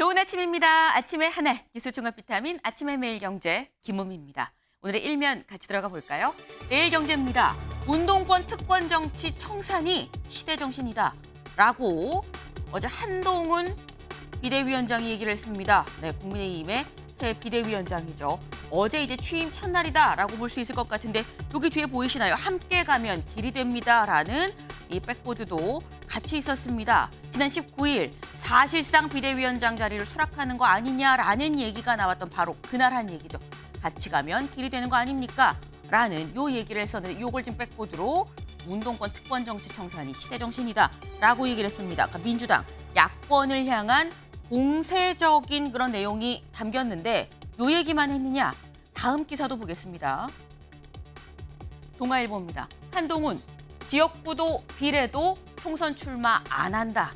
좋은 아침입니다. 아침의 하나 뉴스 종합 비타민 아침의 매일경제 김우미입니다. 오늘의 일면 같이 들어가 볼까요? 매일경제입니다. 운동권 특권 정치 청산이 시대정신이다 라고 어제 한동훈 비대위원장이 얘기를 했습니다. 네, 국민의힘의 새 비대위원장이죠. 어제 이제 취임 첫날이다라고 볼 수 있을 것 같은데 여기 뒤에 보이시나요? 함께 가면 길이 됩니다라는 이 백보드도 같이 있었습니다. 지난 19일 사실상 비대위원장 자리를 수락하는 거 아니냐라는 얘기가 나왔던 바로 그날 한 얘기죠. 같이 가면 길이 되는 거 아닙니까? 라는 요 얘기를 했었는데 요걸 지금 백보드로 운동권 특권 정치 청산이 시대정신이다 라고 얘기를 했습니다. 그러니까 민주당 야권을 향한 공세적인 그런 내용이 담겼는데 요 얘기만 했느냐? 다음 기사도 보겠습니다. 동아일보입니다. 한동훈 지역구도 비례도 총선 출마 안 한다.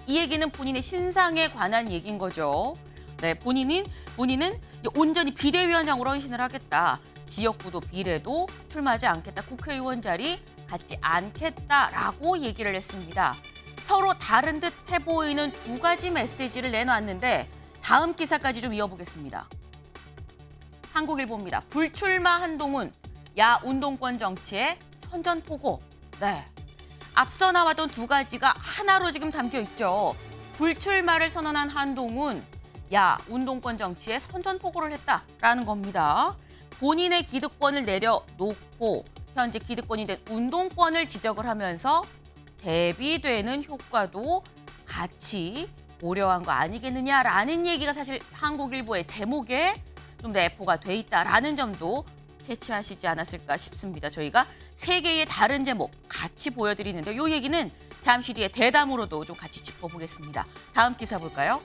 이 얘기는 본인의 신상에 관한 얘기인 거죠. 네, 본인은 이제 온전히 비대위원장으로 헌신을 하겠다. 지역구도 비례도 출마하지 않겠다. 국회의원 자리 갖지 않겠다라고 얘기를 했습니다. 서로 다른 듯해 보이는 두 가지 메시지를 내놨는데 다음 기사까지 좀 이어보겠습니다. 한국일보입니다. 불출마 한동훈, 야 운동권 정치의 선전포고. 네, 앞서 나왔던 두 가지가 하나로 지금 담겨 있죠. 불출마를 선언한 한동훈, 야 운동권 정치의 선전포고를 했다라는 겁니다. 본인의 기득권을 내려놓고 현재 기득권이 된 운동권을 지적을 하면서 대비되는 효과도 같이 고려한 거 아니겠느냐라는 얘기가 사실 한국일보의 제목에 좀 내포가 돼 있다라는 점도 캐치하시지 않았을까 싶습니다. 저희가 세 개의 다른 제목 같이 보여드리는데 이 얘기는 잠시 뒤에 대담으로도 좀 같이 짚어보겠습니다. 다음 기사 볼까요?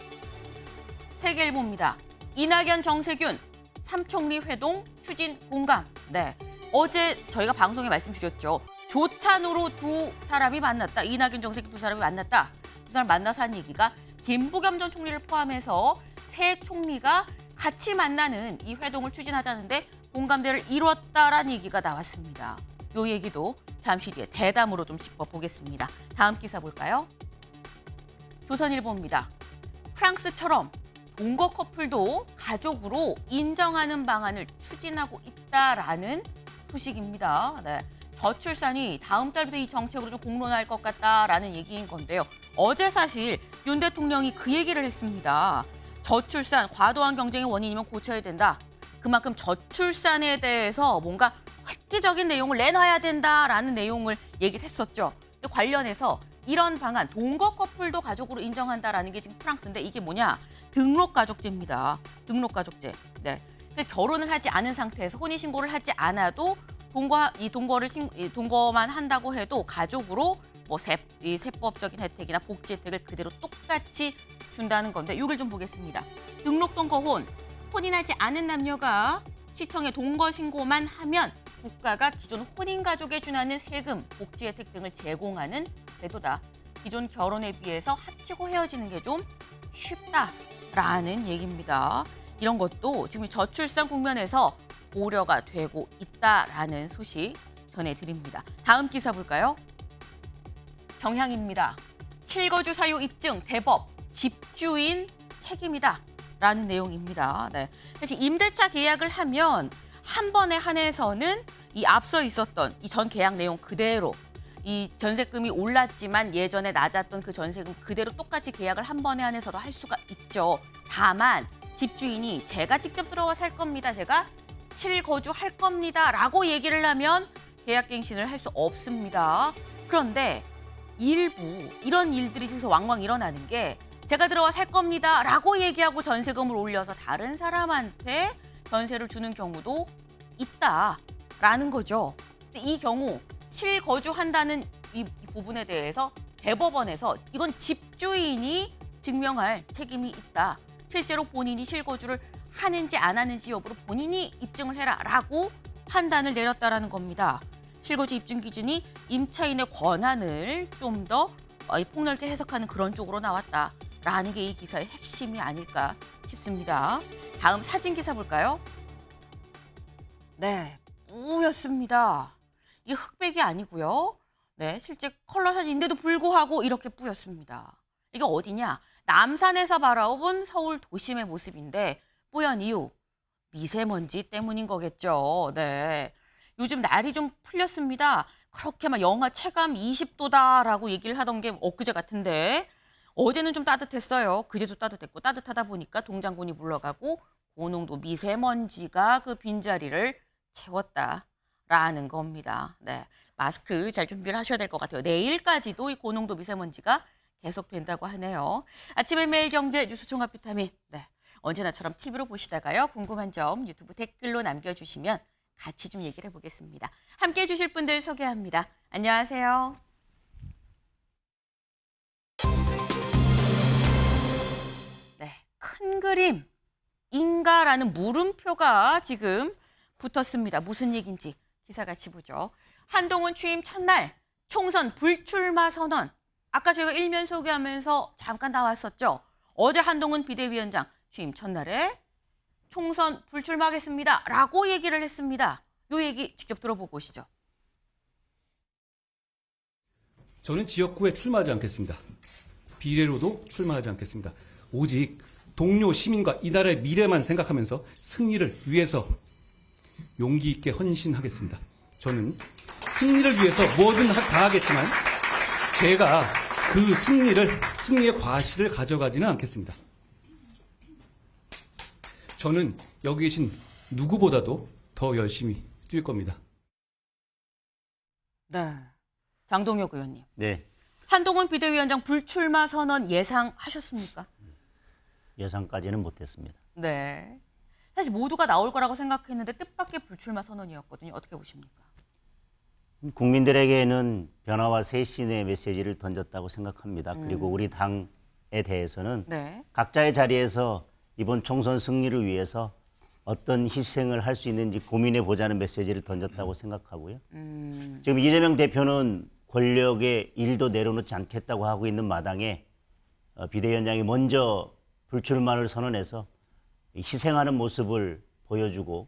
세계일보입니다. 이낙연, 정세균, 삼총리 회동 추진 공감. 네, 어제 저희가 방송에 말씀 주셨죠. 조찬으로 두 사람이 만났다. 이낙연, 정세균 두 사람이 만났다. 두 사람 만나서 한 얘기가 김부겸 전 총리를 포함해서 세 총리가 같이 만나는 이 회동을 추진하자는데 공감대를 이뤘다라는 얘기가 나왔습니다. 이 얘기도 잠시 뒤에 대담으로 좀 짚어보겠습니다. 다음 기사 볼까요? 조선일보입니다. 프랑스처럼 동거 커플도 가족으로 인정하는 방안을 추진하고 있다라는 소식입니다. 네, 저출산이 다음 달부터 이 정책으로 좀 공론화할 것 같다라는 얘기인 건데요. 어제 사실 윤 대통령이 그 얘기를 했습니다. 저출산, 과도한 경쟁의 원인이면 고쳐야 된다. 그만큼 저출산에 대해서 뭔가 획기적인 내용을 내놔야 된다라는 내용을 얘기를 했었죠. 관련해서 이런 방안, 동거 커플도 가족으로 인정한다라는 게 지금 프랑스인데 이게 뭐냐? 등록가족제입니다. 등록가족제. 네. 결혼을 하지 않은 상태에서 혼인신고를 하지 않아도 동거만 한다고 해도 가족으로 뭐 세법적인 혜택이나 복지 혜택을 그대로 똑같이 준다는 건데 이걸 좀 보겠습니다. 등록 동거혼, 혼인하지 않은 남녀가 시청에 동거 신고만 하면 국가가 기존 혼인 가족에 준하는 세금, 복지 혜택 등을 제공하는 제도다. 기존 결혼에 비해서 합치고 헤어지는 게 좀 쉽다라는 얘기입니다. 이런 것도 지금 저출산 국면에서 고려가 되고 있다라는 소식 전해드립니다. 다음 기사 볼까요? 경향입니다. 실거주 사유 입증 대법, 집주인 책임이다 라는 내용입니다. 네. 사실 임대차 계약을 하면 한 번에 한해서는 이 앞서 있었던 이 전 계약 내용 그대로 이 전세금이 올랐지만 예전에 낮았던 그 전세금 그대로 똑같이 계약을 한 번에 한해서도 할 수가 있죠. 다만 집주인이 제가 직접 들어와 살 겁니다. 제가 실거주할 겁니다. 라고 얘기를 하면 계약갱신을 할 수 없습니다. 그런데 일부 이런 일들이 지금 왕왕 일어나는 게 제가 들어와 살 겁니다. 라고 얘기하고 전세금을 올려서 다른 사람한테 전세를 주는 경우도 있다라는 거죠. 근데 이 경우 실거주한다는 이 부분에 대해서 대법원에서 이건 집주인이 증명할 책임이 있다. 실제로 본인이 실거주를 하는지 안 하는지 여부를 본인이 입증을 해라라고 판단을 내렸다라는 겁니다. 실거주 입증 기준이 임차인의 권한을 좀 더 폭넓게 해석하는 그런 쪽으로 나왔다라는 게 이 기사의 핵심이 아닐까 싶습니다. 다음 사진 기사 볼까요? 네, 뿌였습니다. 이게 흑백이 아니고요. 네, 실제 컬러 사진인데도 불구하고 이렇게 뿌였습니다. 이게 어디냐? 남산에서 바라본 서울 도심의 모습인데 뿌연 이유 미세먼지 때문인 거겠죠. 네. 요즘 날이 좀 풀렸습니다. 그렇게 막 영하 체감 20도다라고 얘기를 하던 게 엊그제 같은데 어제는 좀 따뜻했어요. 그제도 따뜻했고 따뜻하다 보니까 동장군이 물러가고 고농도 미세먼지가 그 빈자리를 채웠다라는 겁니다. 네. 마스크 잘 준비를 하셔야 될 것 같아요. 내일까지도 이 고농도 미세먼지가 계속된다고 하네요. 아침의 매일 경제 뉴스 종합 비타민. 네. 언제나처럼 TV로 보시다가요. 궁금한 점 유튜브 댓글로 남겨주시면 같이 좀 얘기를 해보겠습니다. 함께해 주실 분들 소개합니다. 안녕하세요. 네, 큰 그림 인가라는 물음표가 지금 붙었습니다. 무슨 얘기인지 기사 같이 보죠. 한동훈 취임 첫날 총선 불출마 선언. 아까 저희가 일면 소개하면서 잠깐 나왔었죠. 어제 한동훈 비대위원장 취임 첫날에 총선 불출마하겠습니다. 라고 얘기를 했습니다. 요 얘기 직접 들어보고 오시죠. 저는 지역구에 출마하지 않겠습니다. 비례로도 출마하지 않겠습니다. 오직 동료 시민과 이 나라의 미래만 생각하면서 승리를 위해서 용기 있게 헌신하겠습니다. 저는 승리를 위해서 뭐든 다 하겠지만 제가 그 승리의 과실을 가져가지는 않겠습니다. 저는 여기 계신 누구보다도 더 열심히 뛸 겁니다. 네, 장동혁 의원님. 네, 한동훈 비대위원장 불출마 선언 예상하셨습니까? 예상까지는 못했습니다. 네. 사실 모두가 나올 거라고 생각했는데 뜻밖의 불출마 선언이었거든요. 어떻게 보십니까? 국민들에게는 변화와 쇄신의 메시지를 던졌다고 생각합니다. 그리고 우리 당에 대해서는 네. 각자의 자리에서 이번 총선 승리를 위해서 어떤 희생을 할 수 있는지 고민해 보자는 메시지를 던졌다고 생각하고요. 지금 이재명 대표는 권력의 일도 내려놓지 않겠다고 하고 있는 마당에 비대위원장이 먼저 불출마를 선언해서 희생하는 모습을 보여주고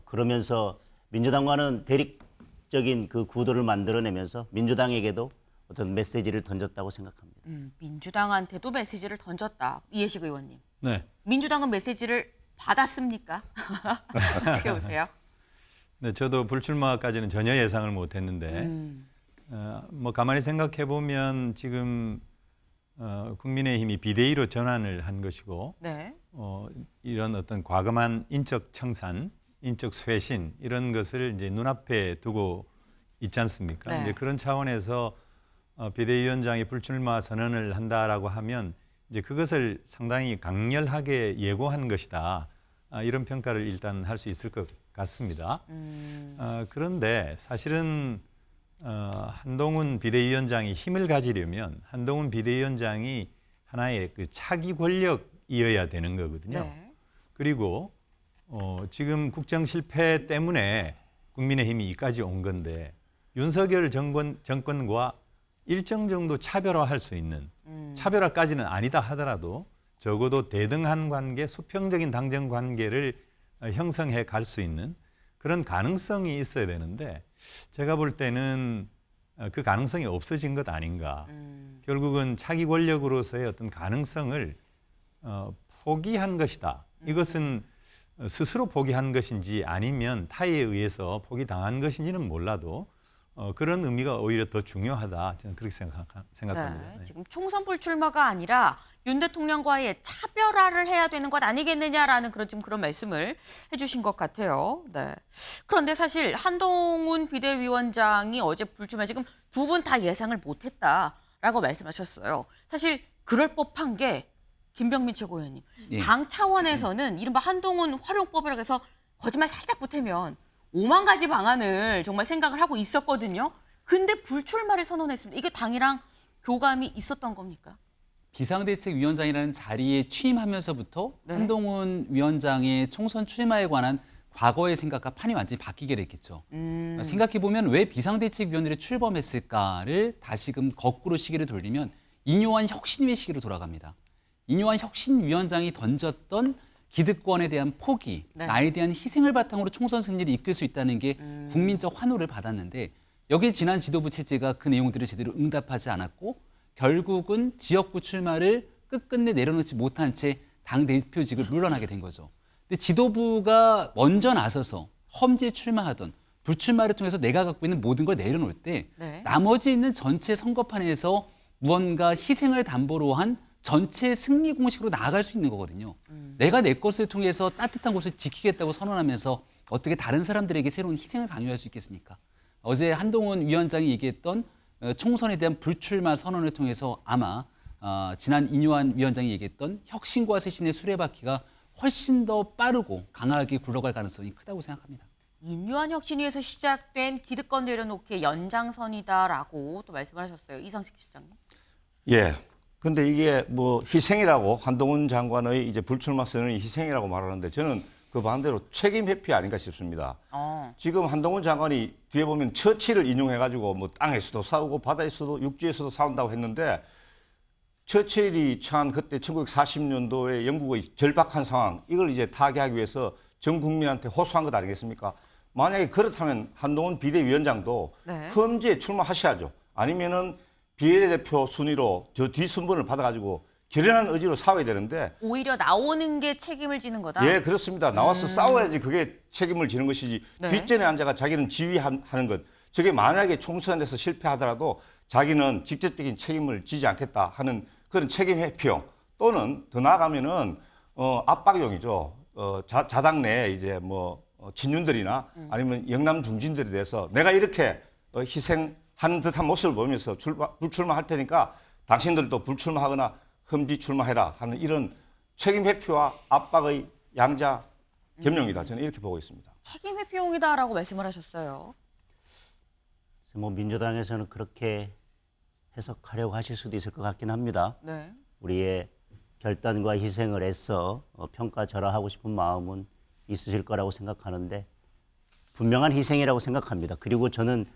그러면서 민주당과는 대립적인 그 구도를 만들어내면서 민주당에게도 어떤 메시지를 던졌다고 생각합니다. 민주당한테도 메시지를 던졌다. 이해식 의원님. 네. 민주당은 메시지를 받았습니까? 어떻게 보세요? 네, 저도 불출마까지는 전혀 예상을 못했는데, 뭐 가만히 생각해 보면 지금 국민의힘이 비대위로 전환을 한 것이고, 네. 이런 어떤 과감한 인적 청산, 인적 쇄신 이런 것을 이제 눈앞에 두고 있지 않습니까? 네. 이제 그런 차원에서 비대위원장이 불출마 선언을 한다라고 하면 이제 그것을 상당히 강렬하게 예고한 것이다. 이런 평가를 일단 할 수 있을 것 같습니다. 그런데 사실은 한동훈 비대위원장이 힘을 가지려면 한동훈 비대위원장이 하나의 그 차기 권력이어야 되는 거거든요. 네. 그리고 지금 국정 실패 때문에 국민의힘이 이까지 온 건데 윤석열 정권과 일정 정도 차별화할 수 있는 차별화까지는 아니다 하더라도 적어도 대등한 관계, 수평적인 당정 관계를 형성해 갈 수 있는 그런 가능성이 있어야 되는데 제가 볼 때는 그 가능성이 없어진 것 아닌가. 결국은 차기 권력으로서의 어떤 가능성을 포기한 것이다. 이것은 스스로 포기한 것인지 아니면 타에 의해서 포기당한 것인지는 몰라도 그런 의미가 오히려 더 중요하다. 저는 그렇게 생각합니다. 네. 지금 총선 불출마가 아니라 윤 대통령과의 차별화를 해야 되는 것 아니겠느냐라는 그런 말씀을 해주신 것 같아요. 네. 그런데 사실 한동훈 비대위원장이 어제 불출마 지금 두 분 다 예상을 못했다라고 말씀하셨어요. 사실 그럴 법한 게 김병민 최고위원님. 예. 당 차원에서는 이른바 한동훈 활용법이라고 해서 거짓말 살짝 보태면 5만 가지 방안을 정말 생각을 하고 있었거든요. 근데 불출마를 선언했습니다. 이게 당이랑 교감이 있었던 겁니까? 비상대책위원장이라는 자리에 취임하면서부터 네. 한동훈 위원장의 총선 출마에 관한 과거의 생각과 판이 완전히 바뀌게 됐겠죠. 생각해보면 왜 비상대책위원회를 출범했을까를 다시금 거꾸로 시기를 돌리면 인요한 혁신위의 시기로 돌아갑니다. 인요한 혁신위원장이 던졌던 기득권에 대한 포기, 네. 나에 대한 희생을 바탕으로 총선 승리를 이끌 수 있다는 게 국민적 환호를 받았는데 여기에 지난 지도부 체제가 그 내용들을 제대로 응답하지 않았고 결국은 지역구 출마를 끝끝내 내려놓지 못한 채 당 대표직을 물러나게 된 거죠. 근데 지도부가 먼저 나서서 험지에 출마하던 불출마를 통해서 내가 갖고 있는 모든 걸 내려놓을 때 네. 나머지 있는 전체 선거판에서 무언가 희생을 담보로 한 전체 승리 공식으로 나아갈 수 있는 거거든요. 내가 내 것을 통해서 따뜻한 곳을 지키겠다고 선언하면서 어떻게 다른 사람들에게 새로운 희생을 강요할 수 있겠습니까? 어제 한동훈 위원장이 얘기했던 총선에 대한 불출마 선언을 통해서 아마 지난 인요한 위원장이 얘기했던 혁신과 쇄신의 수레바퀴가 훨씬 더 빠르고 강하게 굴러갈 가능성이 크다고 생각합니다. 인류한 혁신위에서 시작된 기득권 내려놓기의 연장선이다라고 또 말씀을 하셨어요. 이상식 실장님. 예. 근데 이게 뭐 희생이라고 한동훈 장관의 이제 불출마 선언이 희생이라고 말하는데 저는 그 반대로 책임 회피 아닌가 싶습니다. 지금 한동훈 장관이 뒤에 보면 처치를 인용해가지고 뭐 땅에서도 싸우고 바다에서도 육지에서도 싸운다고 했는데 처칠이 처한 그때 1940년도에 영국의 절박한 상황 이걸 이제 타개하기 위해서 전 국민한테 호소한 것 아니겠습니까? 만약에 그렇다면 한동훈 비대위원장도 네. 험지에 출마하셔야죠. 아니면은 비례대표 순위로 저 뒷순번을 받아가지고 결연한 의지로 싸워야 되는데 오히려 나오는 게 책임을 지는 거다. 예, 그렇습니다. 나와서 싸워야지 그게 책임을 지는 것이지 네. 뒷전에 앉아가 자기는 지휘하는 것. 저게 만약에 총선에서 실패하더라도 자기는 직접적인 책임을 지지 않겠다 하는 그런 책임 회피용 또는 더 나아가면은 압박용이죠. 자당 내에 이제 뭐 친윤들이나 아니면 영남 중진들에 대해서 내가 이렇게 희생하는 듯한 모습을 보이면서 불출마할 테니까 당신들도 불출마하거나 험지 출마해라 하는 이런 책임 회피와 압박의 양자 겸용이다. 저는 이렇게 보고 있습니다. 책임 회피용이다라고 말씀을 하셨어요. 뭐 민주당에서는 그렇게 해석하려고 하실 수도 있을 것 같긴 합니다. 네. 우리의 결단과 희생을 애써 평가절하하고 싶은 마음은 있으실 거라고 생각하는데 분명한 희생이라고 생각합니다. 그리고 저는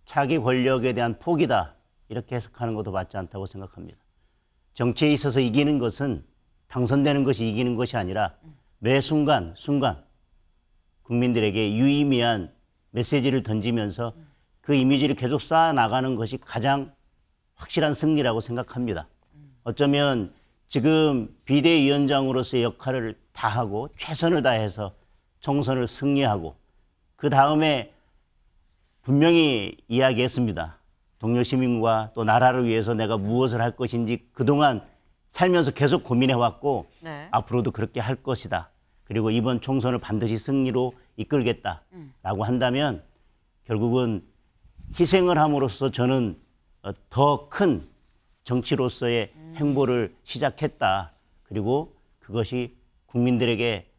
차기 권력에 대한 포기다 이렇게 해석하는 것도 맞지 않다고 생각합니다. 정치에 있어서 이기는 것은 당선되는 것이 이기는 것이 아니라 매 순간 국민들에게 유의미한 메시지를 던지면서 그 이미지를 계속 쌓아나가는 것이 가장 확실한 승리라고 생각합니다. 어쩌면 지금 비대위원장으로서의 역할을 다하고 최선을 다해서 총선을 승리하고 그 다음에 분명히 이야기했습니다. 동료 시민과 또 나라를 위해서 내가 무엇을 할 것인지 그동안 살면서 계속 고민해왔고 네. 앞으로도 그렇게 할 것이다. 그리고 이번 총선을 반드시 승리로 이끌겠다라고 한다면 결국은 희생을 함으로써 저는 더 큰 정치로서의 행보를 시작했다. 그리고 그것이 국민들에게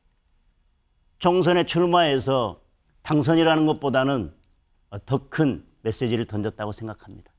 총선에 출마해서 당선이라는 것보다는 더 큰 메시지를 던졌다고 생각합니다.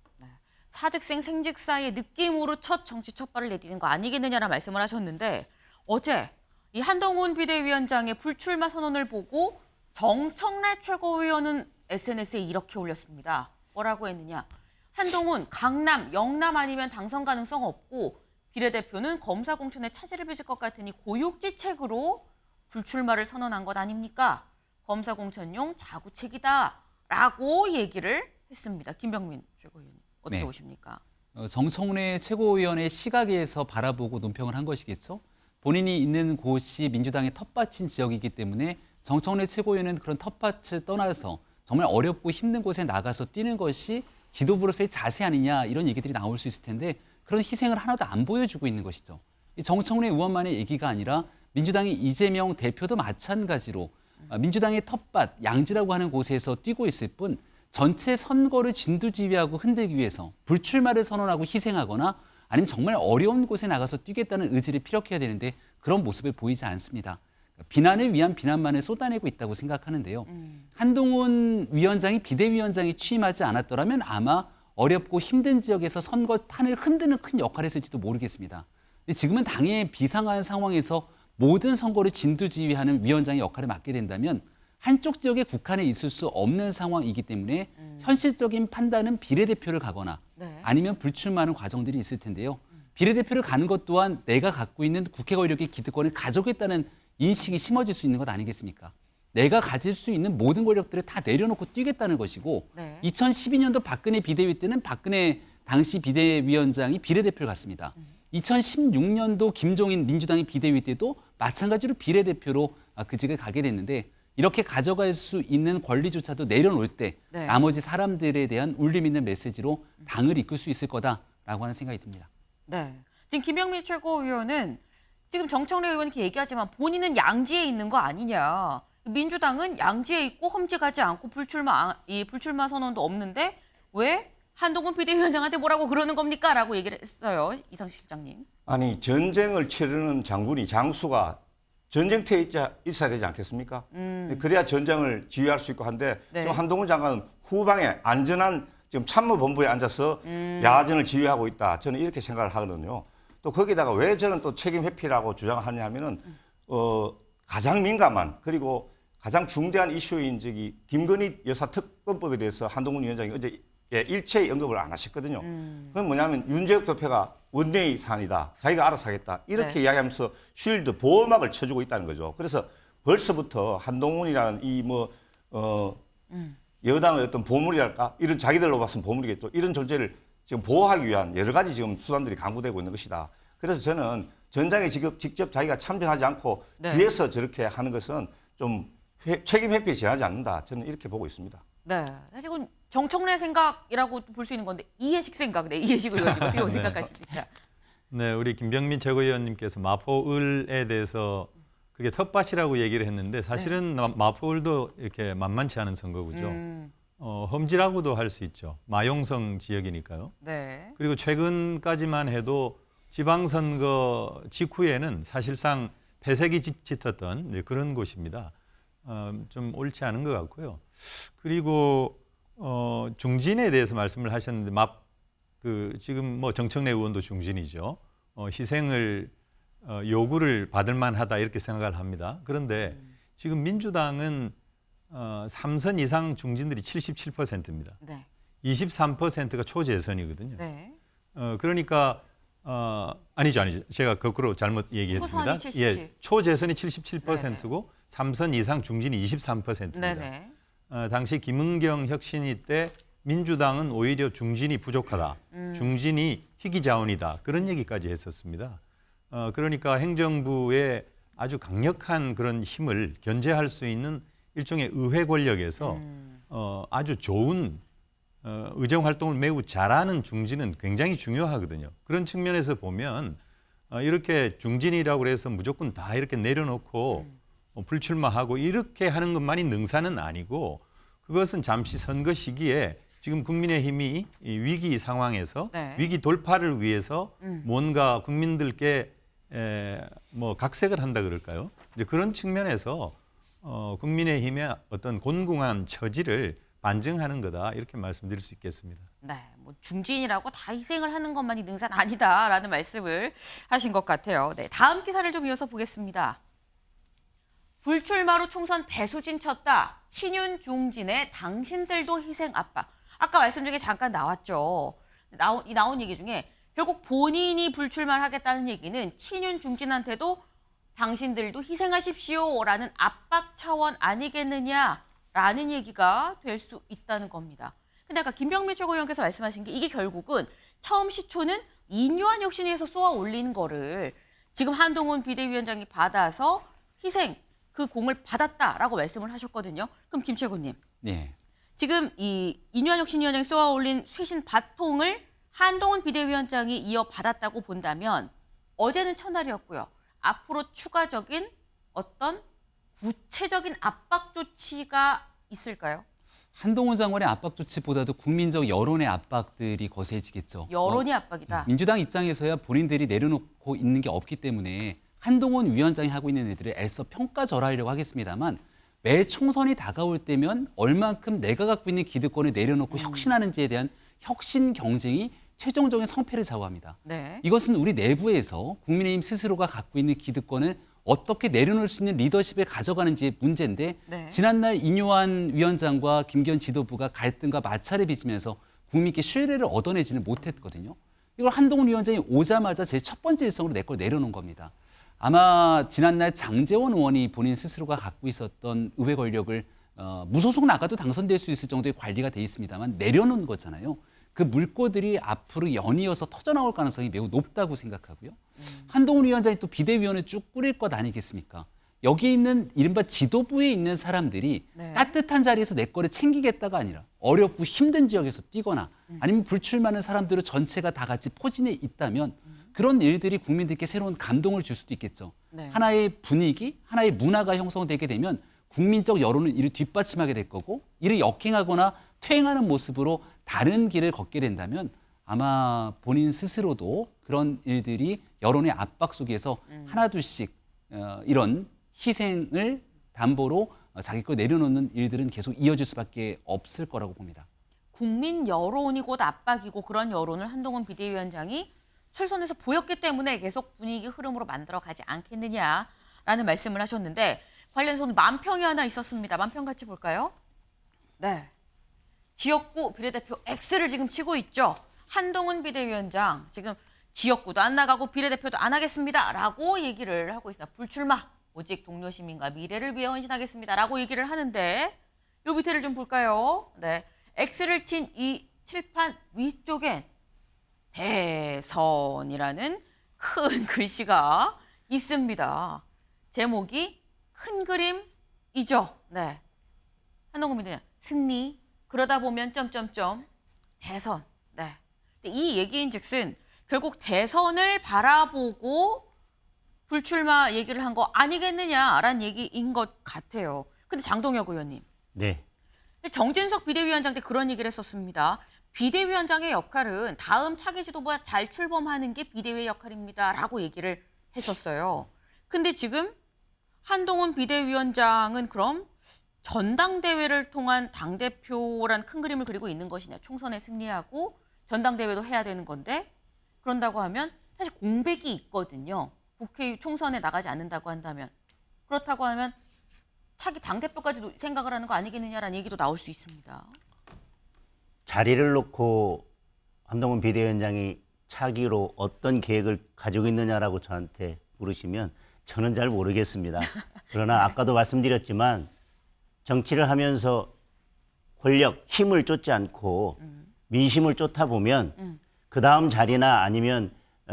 사직생 생직사의 느낌으로 첫 정치 첫발을 내디딘 거 아니겠느냐라는 말씀을 하셨는데 어제 이 한동훈 비대위원장의 불출마 선언을 보고 정청래 최고위원은 SNS에 이렇게 올렸습니다. 뭐라고 했느냐. 한동훈 강남, 영남 아니면 당선 가능성 없고 비례대표는 검사 공천에 차질을 빚을 것 같으니 고육지책으로 불출마를 선언한 것 아닙니까? 검사 공천용 자구책이다 라고 얘기를 했습니다. 김병민 최고위원님 어떻게 네. 보십니까? 정청래 최고위원의 시각에서 바라보고 논평을 한 것이겠죠. 본인이 있는 곳이 민주당의 텃밭인 지역이기 때문에 정청래 최고위원은 그런 텃밭을 떠나서 정말 어렵고 힘든 곳에 나가서 뛰는 것이 지도부로서의 자세 아니냐 이런 얘기들이 나올 수 있을 텐데 그런 희생을 하나도 안 보여주고 있는 것이죠. 이 정청래 의원만의 얘기가 아니라 민주당의 이재명 대표도 마찬가지로 민주당의 텃밭, 양지라고 하는 곳에서 뛰고 있을 뿐 전체 선거를 진두지휘하고 흔들기 위해서 불출마를 선언하고 희생하거나 아니면 정말 어려운 곳에 나가서 뛰겠다는 의지를 피력해야 되는데 그런 모습을 보이지 않습니다. 비난을 위한 비난만을 쏟아내고 있다고 생각하는데요. 한동훈 위원장이 비대위원장이 취임하지 않았더라면 아마 어렵고 힘든 지역에서 선거판을 흔드는 큰 역할을 했을지도 모르겠습니다. 근데 지금은 당의 비상한 상황에서 모든 선거를 진두지휘하는 위원장의 역할을 맡게 된다면 한쪽 지역에 국한해 있을 수 없는 상황이기 때문에 현실적인 판단은 비례대표를 가거나 네. 아니면 불출마하는 과정들이 있을 텐데요. 비례대표를 가는 것 또한 내가 갖고 있는 국회 권력의 기득권을 가져오겠다는 인식이 심어질 수 있는 것 아니겠습니까? 내가 가질 수 있는 모든 권력들을 다 내려놓고 뛰겠다는 것이고 네. 2012년도 박근혜 비대위 때는 박근혜 당시 비대위원장이 비례대표를 갔습니다. 2016년도 김종인 민주당의 비대위 때도 마찬가지로 비례대표로 그직을 가게 됐는데 이렇게 가져갈 수 있는 권리조차도 내려놓을 때 네. 나머지 사람들에 대한 울림 있는 메시지로 당을 이끌 수 있을 거다라고 하는 생각이 듭니다. 네. 지금 김병민 최고위원은 지금 정청래 의원이 이렇게 얘기하지만 본인은 양지에 있는 거 아니냐. 민주당은 양지에 있고 험지가지 않고 불출마 선언도 없는데 왜 한동훈 비대위원장한테 뭐라고 그러는 겁니까? 라고 얘기를 했어요. 이상식 실장님. 아니 전쟁을 치르는 장군이 장수가 전쟁터에 있어야 되지 않겠습니까? 그래야 전쟁을 지휘할 수 있고 한데 네. 지금 한동훈 장관은 후방에 안전한 지금 참모본부에 앉아서 야전을 지휘하고 있다. 저는 이렇게 생각을 하거든요. 또 거기다가 왜 저는 또 책임 회피라고 주장하냐면은 가장 민감한 그리고 가장 중대한 이슈인 저기 김건희 여사 특검법에 대해서 한동훈 위원장이 어제 일체의 언급을 안 하셨거든요. 그건 뭐냐면 윤재욱 대표가 원내의 사안이다. 자기가 알아서 하겠다. 이렇게 네. 이야기하면서 쉴드 보호막을 쳐주고 있다는 거죠. 그래서 벌써부터 한동훈이라는 여당의 어떤 보물이랄까 이런 자기들로 봤으면 보물이겠죠. 이런 존재를 지금 보호하기 위한 여러 가지 지금 수단들이 강구되고 있는 것이다. 그래서 저는 전장에 직접 자기가 참전하지 않고 네. 뒤에서 저렇게 하는 것은 좀 책임 회피에 지나지 않는다. 저는 이렇게 보고 있습니다. 네. 사실 이건 정청래 생각이라고 볼 수 있는 건데 이해식 생각, 네. 이해식 의원님 어떻게 생각하십니까? 네, 우리 김병민 최고위원님께서 마포을에 대해서 그게 텃밭이라고 얘기를 했는데 사실은 마포을도 이렇게 만만치 않은 선거구죠. 험지라고도 할 수 있죠. 마용성 지역이니까요. 네. 그리고 최근까지만 해도 지방선거 직후에는 사실상 폐색이 짙었던 그런 곳입니다. 좀 옳지 않은 것 같고요. 그리고 중진에 대해서 말씀을 하셨는데 지금 뭐 정청래 의원도 중진이죠. 희생을 요구를 받을 만하다 이렇게 생각을 합니다. 그런데 지금 민주당은 3선 이상 중진들이 77%입니다. 네. 23%가 초재선이거든요. 네. 그러니까 아니죠. 제가 거꾸로 잘못 얘기했습니다. 초선이 77. 예, 초재선이 77%고 3선 이상 중진이 23%입니다. 네네. 당시 김은경 혁신위 때 민주당은 오히려 중진이 부족하다. 중진이 희귀자원이다. 그런 얘기까지 했었습니다. 그러니까 행정부의 아주 강력한 그런 힘을 견제할 수 있는 일종의 의회 권력에서 아주 좋은 의정 활동을 매우 잘하는 중진은 굉장히 중요하거든요. 그런 측면에서 보면 이렇게 중진이라고 해서 무조건 다 이렇게 내려놓고 불출마하고 이렇게 하는 것만이 능사는 아니고 그것은 잠시 선거 시기에 지금 국민의힘이 이 위기 상황에서 네. 위기 돌파를 위해서 뭔가 국민들께 뭐 각색을 한다 그럴까요? 이제 그런 측면에서 국민의힘의 어떤 곤궁한 처지를 반증하는 거다 이렇게 말씀드릴 수 있겠습니다. 네, 뭐 중진이라고 다 희생을 하는 것만이 능사는 아니다라는 말씀을 하신 것 같아요. 네, 다음 기사를 좀 이어서 보겠습니다. 불출마로 총선 배수진 쳤다. 친윤 중진의 당신들도 희생 압박. 아까 말씀 중에 잠깐 나왔죠. 나온 얘기 중에 결국 본인이 불출마를 하겠다는 얘기는 친윤 중진한테도 당신들도 희생하십시오라는 압박 차원 아니겠느냐라는 얘기가 될 수 있다는 겁니다. 근데 아까 김병민 최고위원께서 말씀하신 게 이게 결국은 처음 시초는 인요한 혁신위에서 쏘아 올린 거를 지금 한동훈 비대위원장이 받아서 희생 그 공을 받았다라고 말씀을 하셨거든요. 그럼 김 최고님. 네. 지금 이 인요한 혁신위원장이 쏘아 올린 쇄신 바통을 한동훈 비대위원장이 이어받았다고 본다면 어제는 첫날이었고요. 앞으로 추가적인 어떤 구체적인 압박 조치가 있을까요? 한동훈 장관의 압박 조치보다도 국민적 여론의 압박들이 거세지겠죠. 여론이 압박이다. 민주당 입장에서야 본인들이 내려놓고 있는 게 없기 때문에 한동훈 위원장이 하고 있는 일들을 애써 평가절하하려고 하겠습니다만 매 총선이 다가올 때면 얼만큼 내가 갖고 있는 기득권을 내려놓고 혁신하는지에 대한 혁신 경쟁이 최종적인 성패를 좌우합니다. 네. 이것은 우리 내부에서 국민의힘 스스로가 갖고 있는 기득권을 어떻게 내려놓을 수 있는 리더십을 가져가는지의 문제인데 네. 지난날 인요한 위원장과 김기현 지도부가 갈등과 마찰을 빚으면서 국민께 신뢰를 얻어내지는 못했거든요. 이걸 한동훈 위원장이 오자마자 제 첫 번째 일성으로 내 걸 내려놓은 겁니다. 아마 지난날 장제원 의원이 본인 스스로가 갖고 있었던 의회 권력을 무소속 나가도 당선될 수 있을 정도의 관리가 돼 있습니다만 내려놓은 거잖아요. 그 물꼬들이 앞으로 연이어서 터져나올 가능성이 매우 높다고 생각하고요. 한동훈 위원장이 또 비대위원회 쭉 꾸릴 것 아니겠습니까? 여기 있는 이른바 지도부에 있는 사람들이 네. 따뜻한 자리에서 내 거를 챙기겠다가 아니라 어렵고 힘든 지역에서 뛰거나 아니면 불출마하는 사람들을 전체가 다 같이 포진해 있다면 그런 일들이 국민들께 새로운 감동을 줄 수도 있겠죠. 네. 하나의 분위기, 하나의 문화가 형성되게 되면 국민적 여론은 이를 뒷받침하게 될 거고 이를 역행하거나 퇴행하는 모습으로 다른 길을 걷게 된다면 아마 본인 스스로도 그런 일들이 여론의 압박 속에서 하나둘씩 이런 희생을 담보로 자기 거 내려놓는 일들은 계속 이어질 수밖에 없을 거라고 봅니다. 국민 여론이 곧 압박이고 그런 여론을 한동훈 비대위원장이 출선에서 보였기 때문에 계속 분위기 흐름으로 만들어가지 않겠느냐라는 말씀을 하셨는데 관련해서 만평이 하나 있었습니다. 만평 같이 볼까요? 네. 지역구 비례대표 X를 지금 치고 있죠. 한동훈 비대위원장 지금 지역구도 안 나가고 비례대표도 안 하겠습니다라고 얘기를 하고 있습니다. 불출마, 오직 동료 시민과 미래를 위해 헌신하겠습니다라고 얘기를 하는데 요 밑에를 좀 볼까요? 네, X를 친 이 칠판 위쪽엔 대선이라는 큰 글씨가 있습니다. 제목이 큰 그림이죠. 네, 한동훈 비대위원장 승리. 그러다 보면 점점점 대선. 네. 이 얘기인즉슨 결국 대선을 바라보고 불출마 얘기를 한 거 아니겠느냐라는 얘기인 것 같아요. 근데 장동혁 의원님, 네. 정진석 비대위원장 때 그런 얘기를 했었습니다. 비대위원장의 역할은 다음 차기 지도부가 잘 출범하는 게 비대위의 역할입니다라고 얘기를 했었어요. 근데 지금 한동훈 비대위원장은 그럼 전당대회를 통한 당대표란 큰 그림을 그리고 있는 것이냐. 총선에 승리하고 전당대회도 해야 되는 건데 그런다고 하면 사실 공백이 있거든요. 국회 총선에 나가지 않는다고 한다면. 그렇다고 하면 차기 당대표까지도 생각을 하는 거 아니겠느냐라는 얘기도 나올 수 있습니다. 자리를 놓고 한동훈 비대위원장이 차기로 어떤 계획을 가지고 있느냐라고 저한테 물으시면 저는 잘 모르겠습니다. 그러나 아까도 말씀드렸지만 정치를 하면서 권력, 힘을 쫓지 않고 민심을 쫓다 보면 그 다음 자리나 아니면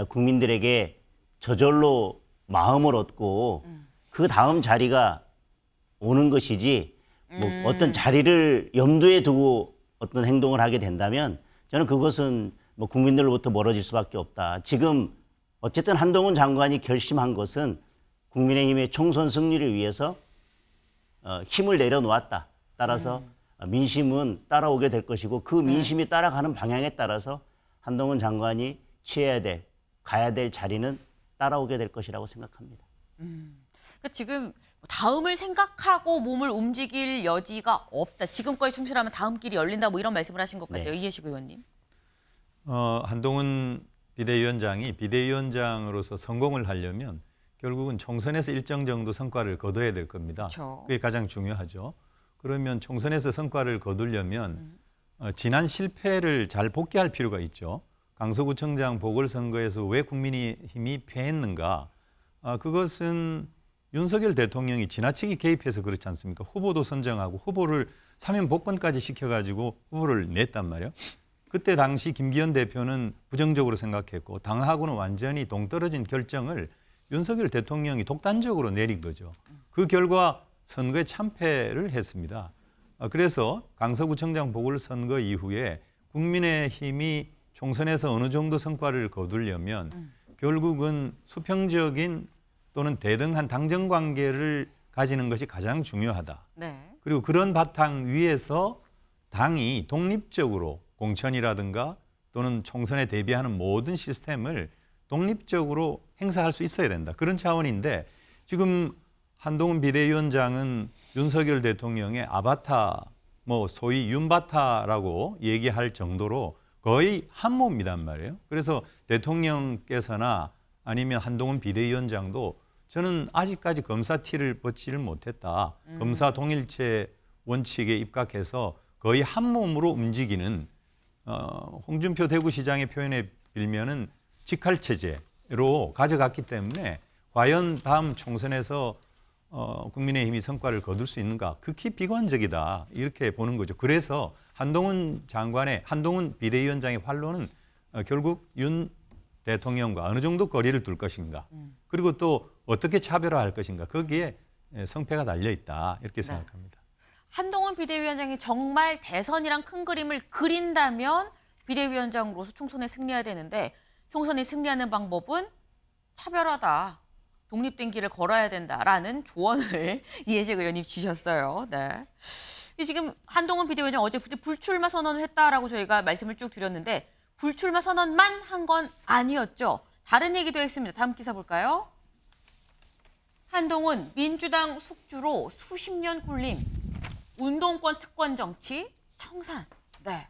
국민들에게 저절로 마음을 얻고 그 다음 자리가 오는 것이지 뭐 어떤 자리를 염두에 두고 어떤 행동을 하게 된다면 저는 그것은 뭐 국민들로부터 멀어질 수밖에 없다. 지금 어쨌든 한동훈 장관이 결심한 것은 국민의힘의 총선 승리를 위해서 힘을 내려놓았다. 따라서 민심은 따라오게 될 것이고 그 민심이 따라가는 방향에 따라서 한동훈 장관이 취해야 될, 가야 될 자리는 따라오게 될 것이라고 생각합니다. 그러니까 지금 다음을 생각하고 몸을 움직일 여지가 없다. 지금 거에 충실하면 다음 길이 열린다. 뭐 이런 말씀을 하신 것 같아요. 네. 이해식 의원님. 한동훈 비대위원장이 비대위원장으로서 성공을 하려면 결국은 총선에서 일정 정도 성과를 거둬야 될 겁니다. 그렇죠. 그게 가장 중요하죠. 그러면 총선에서 성과를 거두려면 지난 실패를 잘 복귀할 필요가 있죠. 강서구청장 보궐선거에서 왜 국민의힘이 패했는가? 그것은 윤석열 대통령이 지나치게 개입해서 그렇지 않습니까? 후보도 선정하고 후보를 사면 복권까지 시켜가지고 후보를 냈단 말이에요. 그때 당시 김기현 대표는 부정적으로 생각했고 당하고는 완전히 동떨어진 결정을 윤석열 대통령이 독단적으로 내린 거죠. 그 결과 선거에 참패를 했습니다. 그래서 강서구청장 보궐선거 이후에 국민의힘이 총선에서 어느 정도 성과를 거두려면 결국은 수평적인 또는 대등한 당정 관계를 가지는 것이 가장 중요하다. 네. 그리고 그런 바탕 위에서 당이 독립적으로 공천이라든가 또는 총선에 대비하는 모든 시스템을 독립적으로 행사할 수 있어야 된다. 그런 차원인데 지금 한동훈 비대위원장은 윤석열 대통령의 아바타, 뭐 소위 윤바타라고 얘기할 정도로 거의 한몸이단 말이에요. 그래서 대통령께서나 아니면 한동훈 비대위원장도 저는 아직까지 검사 티를 벗지를 못했다. 검사 동일체 원칙에 입각해서 거의 한몸으로 움직이는 홍준표 대구시장의 표현에 빌면은 직할체제로 가져갔기 때문에 과연 다음 총선에서 국민의힘이 성과를 거둘 수 있는가? 극히 비관적이다 이렇게 보는 거죠. 그래서 한동훈 비대위원장의 활로는 결국 윤 대통령과 어느 정도 거리를 둘 것인가, 그리고 또 어떻게 차별화할 것인가, 거기에 성패가 달려 있다 이렇게 생각합니다. 한동훈 비대위원장이 정말 대선이랑 큰 그림을 그린다면 비대위원장으로서 총선에 승리해야 되는데 총선에 승리하는 방법은 차별화다. 독립된 길을 걸어야 된다라는 조언을 이해식 의원님 주셨어요. 네. 지금 한동훈 비대위원장 어제 불출마 선언을 했다라고 저희가 말씀을 쭉 드렸는데 불출마 선언만 한 건 아니었죠. 다른 얘기도 했습니다. 다음 기사 볼까요? 한동훈 민주당 숙주로 수십 년 굴림, 운동권 특권 정치 청산. 네.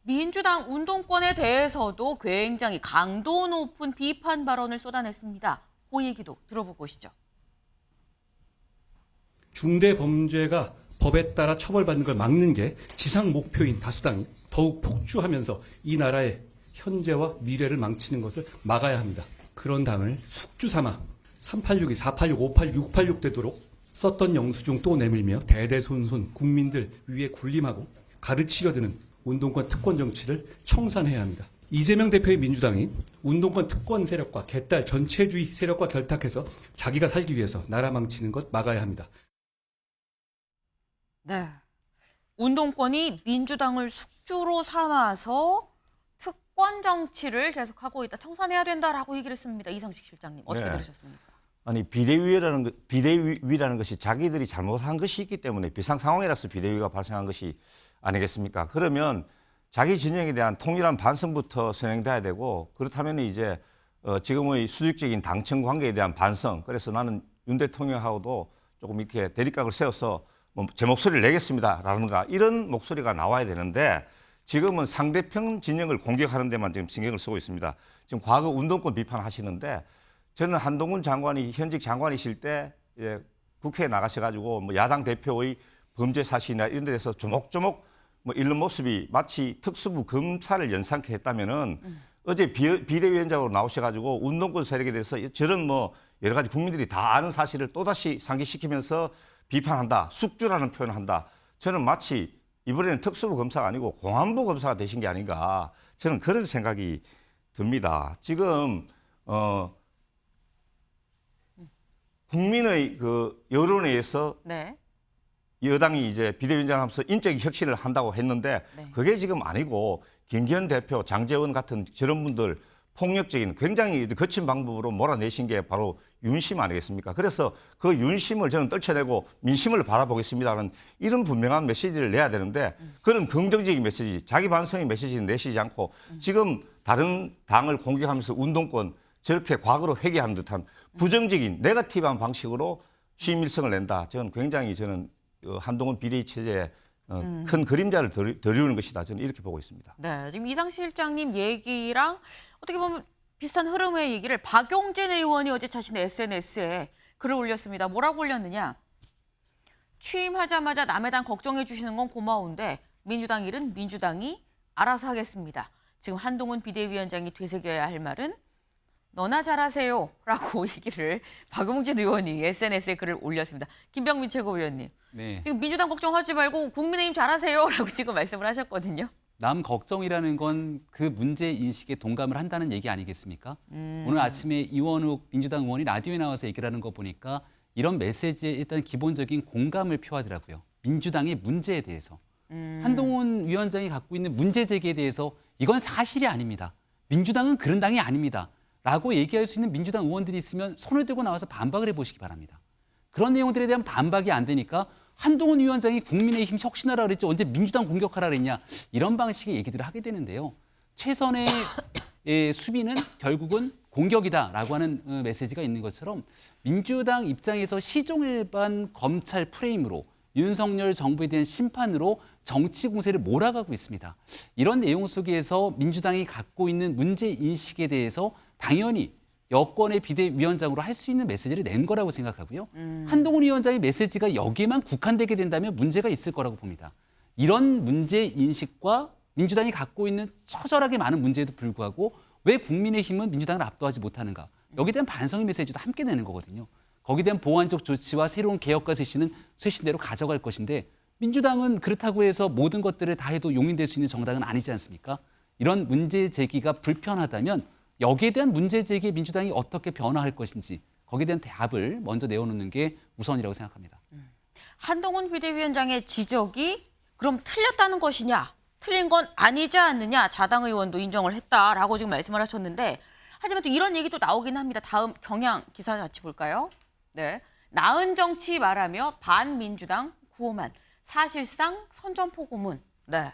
민주당 운동권에 대해서도 굉장히 강도 높은 비판 발언을 쏟아냈습니다. 그 얘기도 들어보고 오시죠. 중대 범죄가 법에 따라 처벌받는 걸 막는 게 지상 목표인 다수당이 더욱 폭주하면서 이 나라의 현재와 미래를 망치는 것을 막아야 합니다. 그런 당을 숙주 삼아 386이 486, 586, 686 되도록 썼던 영수증 또 내밀며 대대손손 국민들 위에 군림하고 가르치려 드는 운동권 특권 정치를 청산해야 합니다. 이재명 대표의 민주당이 운동권 특권 세력과 개딸 전체주의 세력과 결탁해서 자기가 살기 위해서 나라 망치는 것 막아야 합니다. 네. 운동권이 민주당을 숙주로 삼아서 특권 정치를 계속하고 있다. 청산해야 된다라고 얘기를 했습니다. 이상식 실장님. 어떻게 네. 들으셨습니까? 아니 비대위라는 것이 자기들이 잘못한 것이 있기 때문에 비상 상황이라서 비대위가 발생한 것이 아니겠습니까? 그러면 자기 진영에 대한 통일한 반성부터 선행돼야 되고 그렇다면 이제 지금의 수직적인 당청 관계에 대한 반성. 그래서 나는 윤 대통령하고도 조금 이렇게 대립각을 세워서 제 목소리를 내겠습니다라는가 이런 목소리가 나와야 되는데 지금은 상대편 진영을 공격하는 데만 지금 신경을 쓰고 있습니다. 지금 과거 운동권 비판하시는데 저는 한동훈 장관이 현직 장관이실 때 국회에 나가셔가지고 뭐 야당 대표의 범죄 사실이나 이런 데 대해서 조목조목 뭐 이런 모습이 마치 특수부 검사를 연상케 했다면은 어제 비대위원장으로 나오셔가지고 운동권 세력에 대해서 저런 뭐 여러 가지 국민들이 다 아는 사실을 또다시 상기시키면서 비판한다, 숙주라는 표현을 한다. 저는 마치 이번에는 특수부 검사가 아니고 공안부 검사가 되신 게 아닌가. 저는 그런 생각이 듭니다. 지금 국민의 그 여론에 의해서 네. 여당이 이제 비대위원장을 하면서 인적 혁신을 한다고 했는데 네. 그게 지금 아니고 김기현 대표, 장제원 같은 저런 분들 폭력적인 굉장히 거친 방법으로 몰아내신 게 바로 윤심 아니겠습니까? 그래서 그 윤심을 저는 떨쳐내고 민심을 바라보겠습니다는 이런 분명한 메시지를 내야 되는데 그런 긍정적인 메시지, 자기 반성의 메시지는 내시지 않고 지금 다른 당을 공격하면서 운동권 저렇게 과거로 회귀하는 듯한 부정적인 네거티브한 방식으로 취임 일성을 낸다. 저는 굉장히 한동훈 비대위 체제에 큰 그림자를 드리우는 것이다. 저는 이렇게 보고 있습니다. 네. 지금 이상 실장님 얘기랑 어떻게 보면 비슷한 흐름의 얘기를 박용진 의원이 어제 자신의 SNS에 글을 올렸습니다. 뭐라고 올렸느냐. 취임하자마자 남의 당 걱정해 주시는 건 고마운데 민주당 일은 민주당이 알아서 하겠습니다. 지금 한동훈 비대위원장이 되새겨야 할 말은 너나 잘하세요 라고 얘기를 박용진 의원이 SNS에 글을 올렸습니다. 김병민 최고위원님. 네. 지금 민주당 걱정하지 말고 국민의힘 잘하세요 라고 지금 말씀을 하셨거든요. 남 걱정이라는 건 그 문제 인식에 동감을 한다는 얘기 아니겠습니까? 오늘 아침에 이원욱 민주당 의원이 라디오에 나와서 얘기를 하는 거 보니까 이런 메시지에 일단 기본적인 공감을 표하더라고요. 민주당의 문제에 대해서. 한동훈 위원장이 갖고 있는 문제 제기에 대해서 이건 사실이 아닙니다. 민주당은 그런 당이 아닙니다. 라고 얘기할 수 있는 민주당 의원들이 있으면 손을 들고 나와서 반박을 해보시기 바랍니다. 그런 내용들에 대한 반박이 안 되니까 한동훈 위원장이 국민의힘 혁신하라 그랬지 언제 민주당 공격하라 그랬냐 이런 방식의 얘기들을 하게 되는데요. 최선의 수비는 결국은 공격이다라고 하는 메시지가 있는 것처럼 민주당 입장에서 시종일관 검찰 프레임으로 윤석열 정부에 대한 심판으로 정치 공세를 몰아가고 있습니다. 이런 내용 속에서 민주당이 갖고 있는 문제 인식에 대해서 당연히 여권의 비대위원장으로 할 수 있는 메시지를 낸 거라고 생각하고요. 한동훈 위원장의 메시지가 여기에만 국한되게 된다면 문제가 있을 거라고 봅니다. 이런 문제 인식과 민주당이 갖고 있는 처절하게 많은 문제에도 불구하고 왜 국민의힘은 민주당을 압도하지 못하는가. 여기에 대한 반성의 메시지도 함께 내는 거거든요. 거기에 대한 보완적 조치와 새로운 개혁과 쇄신은 쇄신대로 가져갈 것인데 민주당은 그렇다고 해서 모든 것들을 다 해도 용인될 수 있는 정당은 아니지 않습니까? 이런 문제 제기가 불편하다면 여기에 대한 문제 제기에 민주당이 어떻게 변화할 것인지 거기에 대한 답을 먼저 내어놓는 게 우선이라고 생각합니다. 한동훈 비대위원장의 지적이 그럼 틀렸다는 것이냐? 틀린 건 아니지 않느냐? 자당 의원도 인정을 했다라고 지금 말씀을 하셨는데 하지만 또 이런 얘기도 나오긴 합니다. 다음 경향 기사 같이 볼까요? 네, 나은 정치 말하며 반민주당 구호만 사실상 선전포고문. 네,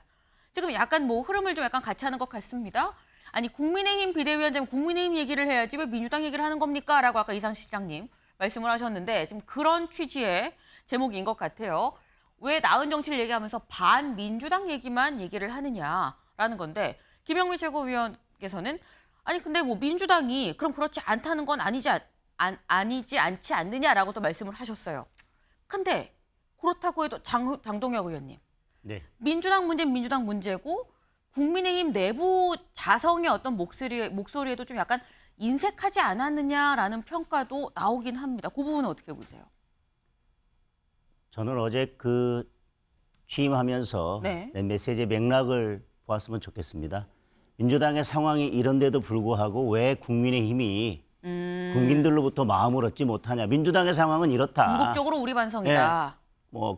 지금 약간 뭐 흐름을 좀 약간 같이 하는 것 같습니다. 아니 국민의힘 비대위원장 국민의힘 얘기를 해야지 왜 민주당 얘기를 하는 겁니까? 라고 아까 이상식 실장님 말씀을 하셨는데 지금 그런 취지의 제목인 것 같아요. 왜 나은 정치를 얘기하면서 반민주당 얘기만 얘기를 하느냐라는 건데 김영미 최고위원께서는 아니 근데 뭐 민주당이 그럼 그렇지 않다는 건 아니지 않지 않느냐라고 또 말씀을 하셨어요. 근데 그렇다고 해도 장동혁 의원님 네. 민주당 문제는 민주당 문제고 국민의힘 내부 자성의 어떤 목소리에도 좀 약간 인색하지 않았느냐라는 평가도 나오긴 합니다. 그 부분은 어떻게 보세요? 저는 어제 그 취임하면서 네. 낸 메시지의 맥락을 보았으면 좋겠습니다. 민주당의 상황이 이런데도 불구하고 왜 국민의힘이 국민들로부터 마음을 얻지 못하냐. 민주당의 상황은 이렇다. 궁극적으로 우리 반성이다.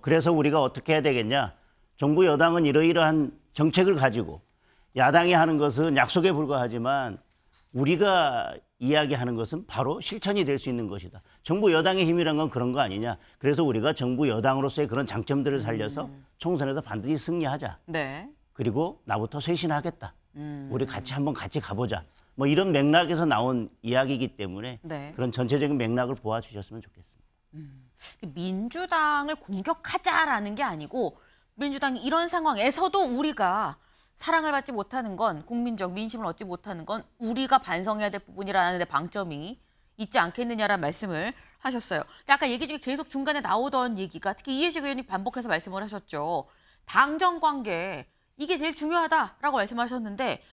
그래서 우리가 어떻게 해야 되겠냐. 정부 여당은 이러이러한 정책을 가지고 야당이 하는 것은 약속에 불과하지만 우리가 이야기하는 것은 바로 실천이 될 수 있는 것이다. 정부 여당의 힘이란 건 그런 거 아니냐. 그래서 우리가 정부 여당으로서의 그런 장점들을 살려서 총선에서 반드시 승리하자. 네. 그리고 나부터 쇄신하겠다. 우리 한번 같이 가보자. 뭐 이런 맥락에서 나온 이야기이기 때문에 네. 그런 전체적인 맥락을 보아주셨으면 좋겠습니다. 민주당을 공격하자라는 게 아니고 민주당이 이런 상황에서도 우리가 사랑을 받지 못하는 건 국민적 민심을 얻지 못하는 건 우리가 반성해야 될 부분이라는 데 방점이 있지 않겠느냐라는 말씀을 하셨어요. 아까 얘기 중에 계속 중간에 나오던 얘기가 특히 이해식 의원이 반복해서 말씀을 하셨죠. 당정 관계 이게 제일 중요하다라고 말씀하셨는데